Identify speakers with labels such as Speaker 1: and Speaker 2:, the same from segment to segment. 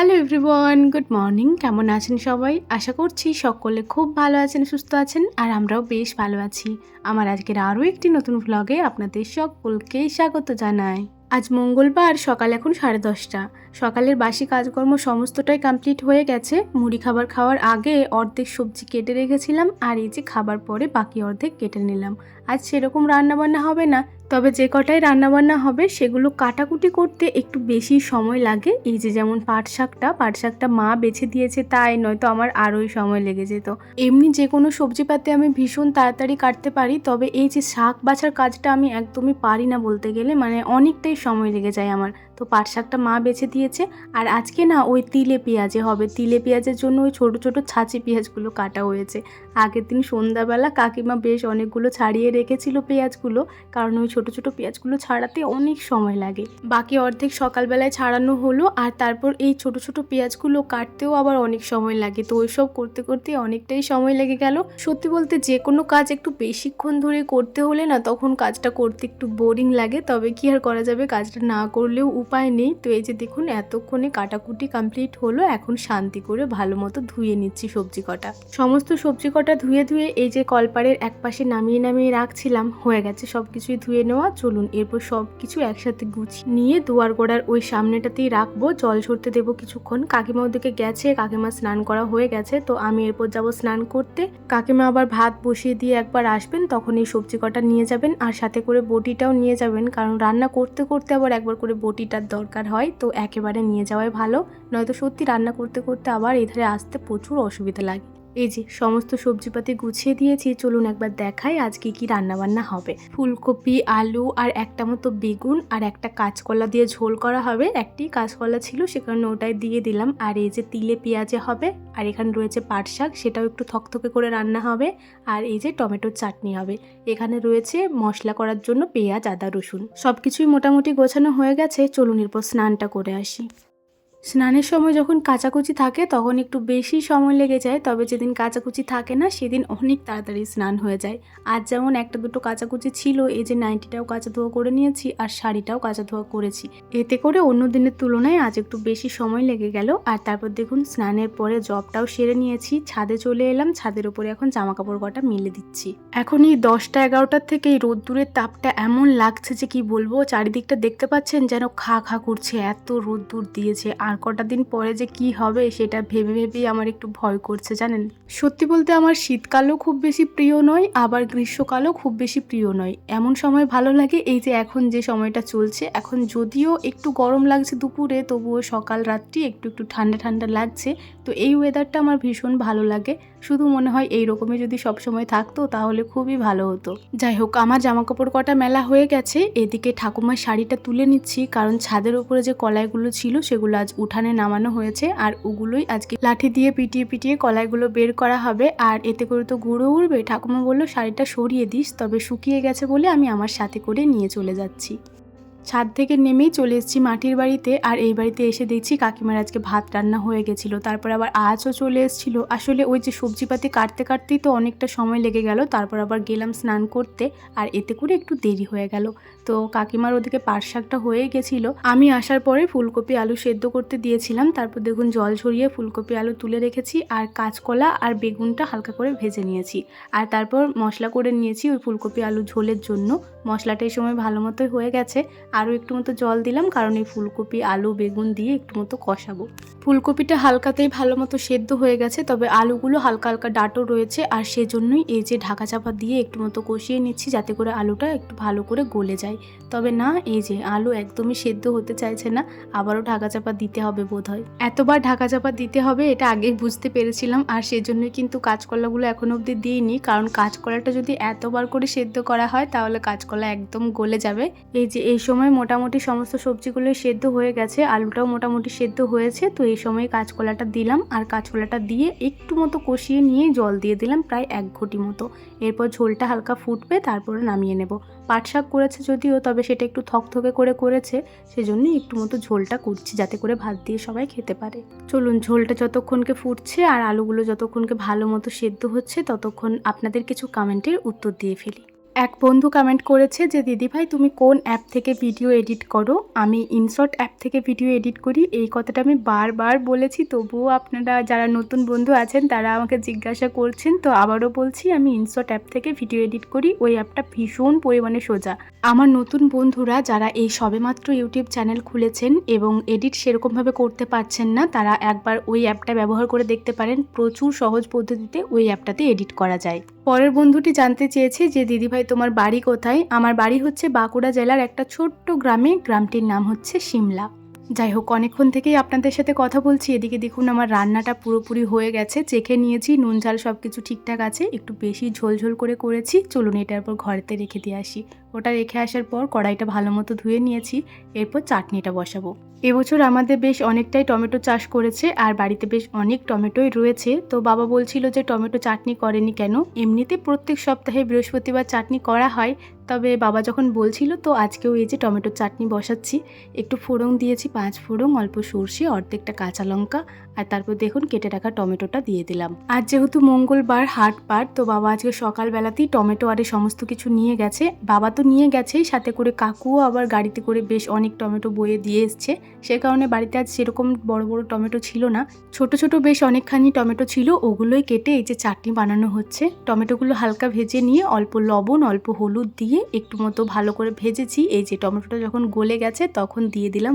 Speaker 1: Hello everyone, good morning. কেমন আছেন সবাই? আশা করছি সকলে খুব ভালো আছেন, সুস্থ আছেন, আর আমরাও বেশ ভালো আছি। আমার আজকের আরও একটি নতুন ভ্লগে আপনাদের সকলকে স্বাগত জানাই। আজ মঙ্গলবার, সকাল এখন 10:30। সকালের বাসি কাজকর্ম সমস্তটাই কমপ্লিট হয়ে গেছে। মুড়ি খাবার খাওয়ার আগে অর্ধেক সবজি কেটে রেখেছিলাম, আর এই যে খাবার পরে বাকি অর্ধেক কেটে নিলাম। আজ সেরকম রান্নাবান্না হবে না, তবে যে কটাই রান্নাবান্না হবে সেগুলো কাটাকুটি করতে একটু বেশি সময় লাগে। এই যে যেমন পাট শাকটা মা বেছে দিয়েছে, তাই নয়তো আমার আরোই সময় লেগে যেত। এমনি যে কোনো সবজিপাতি আমি ভীষণ তাড়াতাড়ি কাটতে পারি, তবে এই যে শাক বাছার কাজটা আমি একদমই পারি না বলতে গেলে, মানে অনেকটাই সময় লেগে যায় আমার। তো পাট শাকটা মা বেছে দিয়েছে, আর আজকে না ওই তিলে পেঁয়াজে হবে। তিলে পেঁয়াজের জন্য ওই ছোটো ছোটো ছাঁচি পেঁয়াজগুলো কাটা হয়েছে। আগের দিন সন্ধ্যাবেলা কাকিমা বেশ অনেকগুলো ছাড়িয়ে রেখেছিল পেঁয়াজগুলো, কারণ ওই ছোটো ছোটো পেঁয়াজগুলো ছাড়াতে অনেক সময় লাগে। বাকি অর্ধেক সকালবেলায় ছাড়ানো হলো, আর তারপর এই ছোটো ছোটো পেঁয়াজগুলো কাটতেও আবার অনেক সময় লাগে। তো ওইসব করতে করতে অনেকটাই সময় লেগে গেল। সত্যি বলতে যে কোনো কাজ একটু বেশিক্ষণ ধরে করতে হলে না, তখন কাজটা করতে একটু বোরিং লাগে। তবে কি আর করা যাবে, কাজটা না করলেও উপায় নেই। তো এই যে দেখুন, এতক্ষণে কাটাকুটি কমপ্লিট হলো। এখন শান্তি করে ভালো মতো ধুয়ে নিচ্ছি সবজি কটা। সমস্ত সবজি কটা ধুয়ে ধুয়ে এই যে কলপাড়ের এক পাশে নামিয়ে নামিয়ে রাখছিলাম। হয়ে গেছে সব কিছুই ধুয়ে নেওয়া। চলুন এরপর সব কিছু একসাথে গুছিয়ে নিয়ে দুয়ার গোড়ার ওই সামনেটাতেই রাখবো, জল ঝরতে দেবো কিছুক্ষণ। কাকিমা ওদিকে গেছে, কাকিমা স্নান করা হয়ে গেছে। তো আমি এরপর যাব স্নান করতে। কাকিমা আবার ভাত বসিয়ে দিয়ে একবার আসবেন, তখন এই সবজি কটা নিয়ে যাবেন, আর সাথে করে বটিটাও নিয়ে যাবেন, কারণ রান্না করতে করতে আবার একবার করে বটিটার দরকার হয়। তো একেবারে নিয়ে যাওয়াই ভালো, নয়তো সত্যি রান্না করতে করতে আবার এধারে আসতে প্রচুর অসুবিধা লাগে। এই যে সমস্ত সবজিপাতি গুছিয়ে দিয়েছি। চলুন একবার দেখাই আজকে কি রান্নাবান্না হবে। ফুলকপি, আলু, আর একটা মতো বেগুন, আর একটা কাঁচকলা দিয়ে ঝোল করা হবে। একটি কাঁচকলা ছিল, সে কারণে ওটাই দিয়ে দিলাম। আর এই যে তিলে পেঁয়াজে হবে, আর এখানে রয়েছে পাট শাক, সেটাও একটু থকথকে করে রান্না হবে। আর এই যে টমেটোর চাটনি হবে। এখানে রয়েছে মশলা করার জন্য পেঁয়াজ, আদা, রসুন। সব কিছুই মোটামুটি গোছানো হয়ে গেছে। চলুন এরপর স্নানটা করে আসি। স্নানের সময় যখন কাচাকুচি থাকে তখন একটু বেশি সময় লেগে যায়, তবে যেদিন কাচাকুচি থাকে না সেদিন অনেক তাড়াতাড়ি স্নান হয়ে যায়। আজ যেমন একটা দুটো কাচাকুচি ছিল, এই যে নাইটিটাও কাচা ধোয়া করে নিয়েছি, আর শাড়িটাও কাচা ধোয়া করেছি। এতে করে অন্য দিনের তুলনায় আজ একটু বেশি সময় লেগে গেল। আর তারপর দেখুন স্নানের পরে জবটাও সেরে নিয়েছি, ছাদে চলে এলাম। ছাদের উপরে এখন জামা কাপড় কটা মেলে দিচ্ছি। এখন এই 10টা-11টার থেকে এই রোদ্দুরের তাপটা এমন লাগছে যে কি বলবো। চারিদিকটা দেখতে পাচ্ছেন যেন খা খা করছে, এত রোদ্দুর দিয়েছে। আর কটা দিন পরে যে কি হবে সেটা ভেবে ভেবেই আমার একটু ভয় করছে জানেন। সত্যি বলতে আমার শীতকালও খুব বেশি প্রিয় নয়, আবার গ্রীষ্মকালও খুব বেশি প্রিয় নয়। এমন সময় ভালো লাগে এই যে এখন যে সময়টা চলছে। এখন যদিও একটু গরম লাগছে দুপুরে, তবুও সকাল রাত্রি একটু একটু ঠান্ডা ঠান্ডা লাগছে। তো এই ওয়েদারটা আমার ভীষণ ভালো লাগে। শুধু মনে হয় এই রকমই যদি সবসময় থাকতো তাহলে খুবই ভালো হতো। যাই হোক, আমার জামা কাপড় কটা মেলা হয়ে গেছে। এদিকে ঠাকুমার শাড়িটা তুলে নিচ্ছি, কারণ ছাদের উপরে যে কলাইগুলো ছিল সেগুলো আজ উঠানে নামানো হয়েছে, আর ওগুলোই আজকে লাঠি দিয়ে পিটিয়ে পিটিয়ে কলাইগুলো বের করা হবে। আর এতে করে তো গুঁড়ো উঠবে। ঠাকুমা বললো শাড়িটা সরিয়ে দিস, তবে শুকিয়ে গেছে বলে আমি আমার সাথে করে নিয়ে চলে যাচ্ছি। ছাদ থেকে নেমেই চলে এসেছি মাটির বাড়িতে। আর এই বাড়িতে এসে দেখছি কাকিমার আজকে ভাত রান্না হয়ে গেছিলো। তারপর আবার আজও চলে এসেছিল। আসলে ওই যে সবজিপাতি কাটতে কাটতেই তো অনেকটা সময় লেগে গেল। তারপর আবার গেলাম স্নান করতে, আর এতে করে একটু দেরি হয়ে গেল। তো কাকিমার ওদিকে পাট শাকটা হয়ে গেছিল। আমি আসার পরে ফুলকপি আলু সেদ্ধ করতে দিয়েছিলাম। তারপর দেখুন জল ঝরিয়ে ফুলকপি আলু তুলে রেখেছি, আর কাঁচকলা আর বেগুনটা হালকা করে ভেজে নিয়েছি। আর তারপর মশলা করে নিয়েছি ওই ফুলকপি আলু ঝোলের জন্য। মশলাটা এই সময় ভালো মতোই হয়ে গেছে। আরও একটু মতো জল দিলাম, কারণ এই ফুলকপি আলু বেগুন দিয়ে একটু মতো কষাবো। ফুলকপিটা হালকাতেই ভালো মতো সেদ্ধ হয়ে গেছে, তবে আলুগুলো হালকা হালকা ডাঁটও রয়েছে। আর সেজন্যই এই যে ঢাকা চাপা দিয়ে একটু মতো কষিয়ে নিচ্ছি, যাতে করে আলুটা একটু ভালো করে গলে যায়। তবে না, এই যে আলু একদমই সেদ্ধ হতে চাইছে না, আবারও ঢাকা চাপা দিতে হবে বোধহয়। এতবার ঢাকা চাপা দিতে হবে এটা আগেই বুঝতে পেরেছিলাম, আর সেজন্যই কিন্তু কাঁচকলাগুলো এখনো অবধি দিইনি, কারণ কাঁচকলাটা যদি এতবার করে সেদ্ধ করা হয় তাহলে কাঁচকলা একদম গলে যাবে। এই যে এই সময় মোটামুটি সমস্ত সবজিগুলো সেদ্ধ হয়ে গেছে, আলুটাও মোটামুটি সেদ্ধ হয়েছে। তো এই সময় কাঁচকলাটা দিলাম, আর কাঁচকলাটা দিয়ে একটু মতো কষিয়ে নিয়ে জল দিয়ে দিলাম প্রায় 1 ঘটি মতো। এরপর ঝোলটা হালকা ফুটবে, তারপরে নামিয়ে নেব। পাট শাক করেছে যদিও, তবে সেটা একটু থকথকে করে করেছে, সেজন্যই একটু মতো ঝোলটা করছি, যাতে করে ভাত দিয়ে সবাই খেতে পারে। চলুন ঝোলটা যতক্ষণকে ফুটছে আর আলুগুলো যতক্ষণকে ভালো মতো সেদ্ধ হচ্ছে, ততক্ষণ আপনাদের কিছু কমেন্টের উত্তর দিয়ে ফেলি। এক বন্ধু কমেন্ট করেছে যে দিদিভাই তুমি কোন অ্যাপ থেকে ভিডিও এডিট করো? আমি ইনশট অ্যাপ থেকে ভিডিও এডিট করি। এই কথাটা আমি বারবার বলেছি, তবুও আপনারা যারা নতুন বন্ধু আছেন তারা আমাকে জিজ্ঞাসা করছেন, তো আবারও বলছি আমি ইনশট অ্যাপ থেকে ভিডিও এডিট করি। ওই অ্যাপটা ভীষণ পরিমাণে সোজা। আমার নতুন বন্ধুরা যারা এই সবেমাত্র ইউটিউব চ্যানেল খুলেছেন এবং এডিট সেরকমভাবে করতে পারছেন না, তারা একবার ওই অ্যাপটা ব্যবহার করে দেখতে পারেন। প্রচুর সহজ পদ্ধতিতে ওই অ্যাপটাতে এডিট করা যায়। পরের বন্ধুটি জানতে চেয়েছে যে দিদিভাই তোমার বাড়ি কোথায়? আমার বাড়ি হচ্ছে বাঁকুড়া জেলার একটা ছোট্ট গ্রামে। গ্রামটির নাম হচ্ছে সিমলা। যাই হোক, অনেকক্ষণ থেকেই আপনাদের সাথে কথা বলছি। এদিকে দেখুন আমার রান্নাটা পুরোপুরি হয়ে গেছে, চেখে নিয়েছি, নুন ঝাল সব কিছু ঠিকঠাক আছে। একটু বেশি ঝোল ঝোল করেছি। চলুন এটার পর ঘরেতে রেখে দিয়ে আসি। ওটা রেখে আসার পর কড়াইটা ভালো মতো ধুয়ে নিয়েছি। এরপর চাটনিটা বসাবো। এবছর আমাদের বেশ অনেকটাই টমেটো চাষ করেছে আর বাড়িতে বেশ অনেক টমেটোই রয়েছে। তো বাবা বলছিল যে টমেটো চাটনি করেনি কেন? এমনিতে প্রত্যেক সপ্তাহে বৃহস্পতিবার চাটনি করা হয়, তবে বাবা যখন বলছিল তো আজকেও এই যে টমেটোর চাটনি বসাচ্ছি। একটু ফোড়ন দিয়েছি, 5 ফোড়ন, অল্প সর্ষে, অর্ধেকটা কাঁচা লঙ্কা, আর তারপর দেখুন কেটে রাখা টমেটোটা দিয়ে দিলাম। আর যেহেতু মঙ্গলবার হাটবার, তো বাবা আজকে সকালবেলাতেই টমেটো আর সমস্ত কিছু নিয়ে গেছে। বাবা তো নিয়ে গেছেই, সাথে করে কাকুও আবার গাড়িতে করে বেশ অনেক টমেটো বয়ে দিয়ে এসছে। সে কারণে বাড়িতে আজ সেরকম বড় বড় টমেটো ছিল না, ছোট ছোট বেশ অনেকখানি টমেটো ছিল। ওগুলোই কেটে এই যে চাটনি বানানো হচ্ছে। টমেটোগুলো হালকা ভেজে নিয়ে অল্প লবণ, অল্প হলুদ দিয়ে একটু মতো ভালো করে ভেজেছি। এই যে টমেটোটা যখন গলে গেছে তখন দিয়ে দিলাম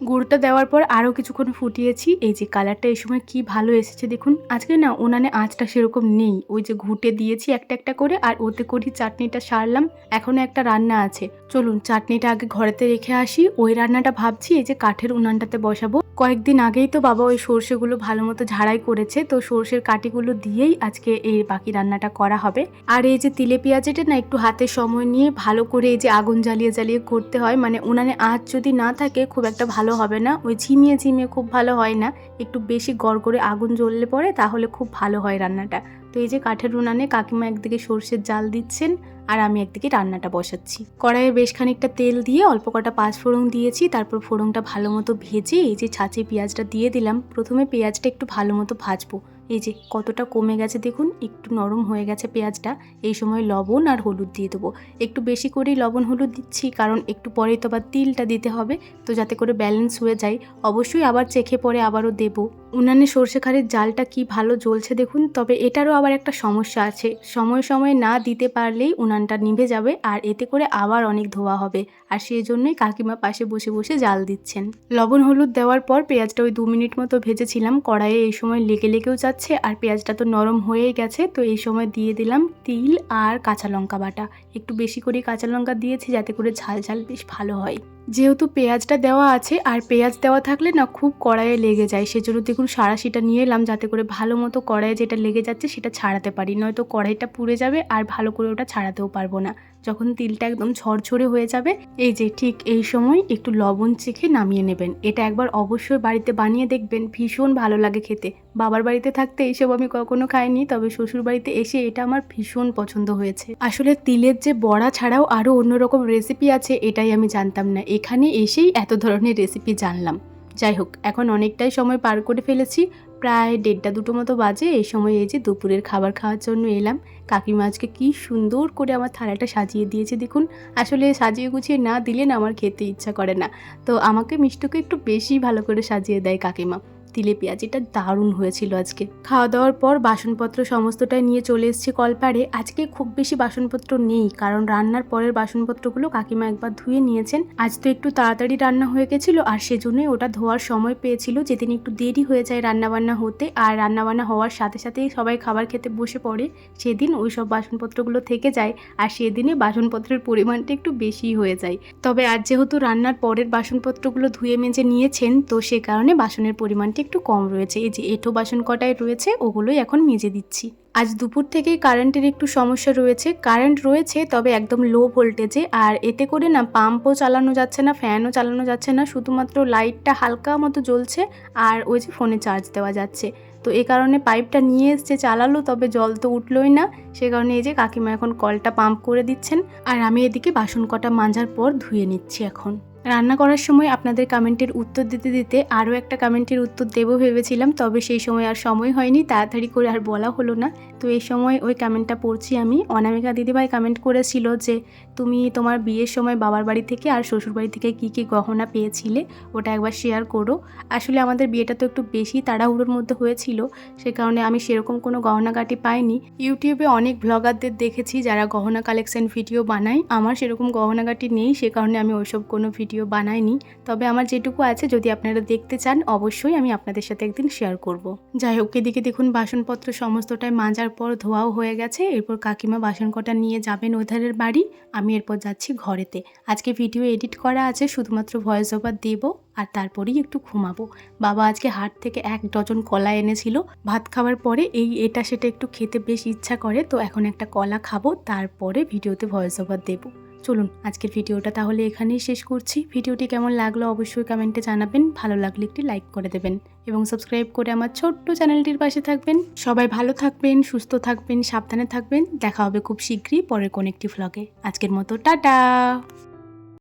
Speaker 1: গুড়টা দেওয়ার পর আরও কিছুক্ষণ ফুটিয়েছি। এই যে কালারটা এই সময় কি ভালো এসেছে দেখুন। আজকে না উনানে আঁচটা সেরকম নেই, ওই যে ঘুটে দিয়েছি একটা একটা করে, আর ওতে করেই চাটনিটা সারলাম। এখনো একটা রান্না আছে, চলুন চাটনিটা আগে ঘরেতে রেখে আসি। ওই রান্নাটা ভাবছি এই যে কাঠের উনানটাতে বসাবো। কয়েকদিন আগেই তো বাবা ওই সর্ষেগুলো ভালো মতো ঝাড়াই করেছে, তো সর্ষের কাঠিগুলো দিয়েই আজকে এই বাকি রান্নাটা করা হবে। আর এই যে তিলে পেঁয়াজটা না একটু হাতে সময় নিয়ে ভালো করে এই যে আগুন জ্বালিয়ে জ্বালিয়ে করতে হয়, মানে উনানে আঁচ যদি না থাকে খুব একটা ভালো হবে না, ওই ঝিমিয়ে ঝিমিয়ে খুব ভালো হয় না। একটু বেশি গড় করে আগুন জ্বললে পরে তাহলে খুব ভালো হয় রান্নাটা। তো এই যে কাঠের উনানে কাকিমা একদিকে সর্ষের জাল দিচ্ছেন আর আমি একদিকে রান্নাটা বসাচ্ছি। কড়াইয়ে বেশ খানিকটা তেল দিয়ে অল্প কটা 5 ফোড়ন দিয়েছি, তারপর ফোড়নটা ভালো মতো ভেজে এই যে ছাঁচে পেঁয়াজটা দিয়ে দিলাম। প্রথমে পেঁয়াজটা একটু ভালো মতো ভাজবো। এই যে কতটা কমে গেছে দেখুন, একটু নরম হয়ে গেছে পেঁয়াজটা। এই সময় লবণ আর হলুদ দিয়ে দেবো। একটু বেশি করেই লবণ হলুদ দিচ্ছি, কারণ একটু পরেই তো আবার তিলটা দিতে হবে, তো যাতে করে ব্যালেন্স হয়ে যায়। অবশ্যই আবার চেখে পরে আবারও দেবো। উনানে সর্ষে খাড়ির জালটা কি ভালো জ্বলছে দেখুন। তবে এটারও আবার একটা সমস্যা আছে, সময়ে সময়ে না দিতে পারলেই উনানটা নিভে যাবে আর এতে করে আবার অনেক ধোয়া হবে। আর সেই জন্যই কাকিমা পাশে বসে বসে জাল দিচ্ছেন। লবণ হলুদ দেওয়ার পর পেঁয়াজটা ওই 2 মিনিট মতো ভেজেছিলাম। কড়াইয়ে এই সময় লেগেও যাচ্ছে আর পেঁয়াজটা তো নরম হয়েই গেছে। তো এই সময় দিয়ে দিলাম তিল আর কাঁচা লঙ্কা বাটা। একটু বেশি করে কাঁচা লঙ্কা দিয়েছি যাতে করে ঝাল ঝাল বেশ ভালো হয়। যেহেতু পেঁয়াজটা দেওয়া আছে আর পেঁয়াজ দেওয়া থাকলে না খুব কড়াইয়ে লেগে যায়, সেজন্য দেখুন সাঁড়াশিটা নিয়ে এলাম যাতে করে ভালো মতো কড়াইয়ে যেটা লেগে যাচ্ছে সেটা ছাড়াতে পারি, নয়তো কড়াইটা পুড়ে যাবে আর ভালো করে ওটা ছাড়াতেও পারবো না। যখন তিলটা একদম ঝরঝরে হয়ে যাবে, এই যে ঠিক এই সময় একটু লবণ চেখে নামিয়ে নেবেন। এটা একবার অবশ্যই বাড়িতে বানিয়ে দেখবেন, ভীষণ ভালো লাগে খেতে। বাবার বাড়িতে থাকতে এইসব আমি কখনো খাইনি, তবে শ্বশুর বাড়িতে এসে এটা আমার ভীষণ পছন্দ হয়েছে। আসলে তিলের যে বড়া ছাড়াও আরও অন্যরকম রেসিপি আছে এটাই আমি জানতাম না, এখানে এসেই এত ধরনের রেসিপি জানলাম। যাই হোক, এখন অনেকটাই সময় পার করে ফেলেছি, প্রায় 1:30-2 মতো বাজে। এই সময় এই যে দুপুরের খাবার খাওয়ার জন্য এলাম। কাকিমা আজকে কি সুন্দর করে আমার থালাটা সাজিয়ে দিয়েছে দেখুন। আসলে সাজিয়ে গুছিয়ে না দিলে না আমার খেতে ইচ্ছা করে না, তো আমাকে মিষ্টুকে একটু বেশি ভালো করে সাজিয়ে দেয় কাকিমা। তিলে পেঁয়াজিটা দারুণ হয়েছিল আজকে। খাওয়া দাওয়ার পর বাসনপত্র সমস্তটাই নিয়ে চলে এসেছি কলপাড়ে। আজকে খুব বেশি বাসনপত্র নেই, কারণ রান্নার পরের বাসনপত্রগুলো কাকিমা একবার ধুয়ে নিয়েছেন। আজ তো একটু তাড়াতাড়ি রান্না হয়ে গেছিলো আর সেজন্যই ওটা ধোয়ার সময় পেয়েছিল। যেদিন একটু দেরি হয়ে যায় রান্নাবান্না হতে আর রান্নাবান্না হওয়ার সাথে সাথেই সবাই খাবার খেতে বসে পড়ে, সেদিন ওই সব বাসনপত্রগুলো থেকে যায় আর সেদিনে বাসনপত্রের পরিমাণটা একটু বেশি হয়ে যায়। তবে আজ যেহেতু রান্নার পরের বাসনপত্রগুলো ধুয়ে মেজে নিয়েছেন, তো সে কারণে বাসনের পরিমাণটা একটু কম রয়েছে। এই যে এঁঠো বাসন কটায় রয়েছে ওগুলোই এখন মেজে দিচ্ছি। আজ দুপুর থেকেই কারেন্টের একটু সমস্যা রয়েছে। কারেন্ট রয়েছে তবে একদম লো ভোল্টেজে, আর এতে করে না পাম্পও চালানো যাচ্ছে না, ফ্যানও চালানো যাচ্ছে না, শুধুমাত্র লাইটটা হালকা মতো জ্বলছে আর ওই যে ফোনে চার্জ দেওয়া যাচ্ছে। তো এই কারণে পাইপটা নিয়ে এসছে, চালালো, তবে জল তো উঠলোই না। সে কারণে এই যে কাকিমা এখন কলটা পাম্প করে দিচ্ছেন আর আমি এদিকে বাসন কটা মাজার পর ধুয়ে নিচ্ছি এখন। রান্না করার সময় আপনাদের কমেন্টের উত্তর দিতে দিতে আরও একটা কমেন্টের উত্তর দেবো ভেবেছিলাম, তবে সেই সময় আর সময় হয়নি, তাড়াতাড়ি করে আর বলা হলো না। তো এই সময় ওই কমেন্টটা পড়ছি আমি। অনামিকা দিদিভাই কমেন্ট করেছিল যে তুমি তোমার বিয়ের সময় বাবার বাড়ি থেকে আর শ্বশুর বাড়ি থেকে কী কী গহনা পেয়েছিলে ওটা একবার শেয়ার করো। আসলে আমাদের বিয়েটা তো একটু বেশি তাড়াহুড়োর মধ্যে হয়েছিল, সে কারণে আমি সেরকম কোনো গহনাগাটি পাইনি। ইউটিউবে অনেক ব্লগারদের দেখেছি যারা গহনা কালেকশন ভিডিও বানায়, আমার সেরকম গহনাগাটি নেই, সে কারণে আমি ওইসব কোনো ভিডিও বানাইনি। তবে আমার যেটুকু আছে যদি আপনারা দেখতে চান অবশ্যই আমি আপনাদের সাথে একদিন শেয়ার করব। যাই হোক, এদিকে দেখুন বাসনপত্র সমস্তটাই মাজার পর ধোয়াও হয়ে গেছে। এরপর কাকিমা বাসন কটা নিয়ে যাবেন ওধারের বাড়ি, আমি এরপর যাচ্ছি ঘরেতে। আজকে ভিডিও এডিট করা আছে, শুধুমাত্র ভয়েস ওভার দেব আর তারপরেই একটু ঘুমাবো। বাবা আজকে হাট থেকে 1 ডজন কলা এনেছিল। ভাত খাওয়ার পরে এটা সেটা একটু খেতে বেশ ইচ্ছা করে, তো এখন একটা কলা খাবো, তারপরে ভিডিওতে ভয়েস ওভার দেবো। চলুন আজকের ভিডিওটা তাহলে এখানেই শেষ করছি। ভিডিওটি কেমন লাগলো অবশ্যই কমেন্টে জানাবেন, ভালো লাগলে একটি লাইক করে দেবেন এবং সাবস্ক্রাইব করে আমার ছোট্ট চ্যানেলটির পাশে থাকবেন। সবাই ভালো থাকবেন, সুস্থ থাকবেন, সাবধানে থাকবেন। দেখা হবে খুব শীঘ্রই পরের কোন একটি ভ্লগে। আজকের মতো টাটা।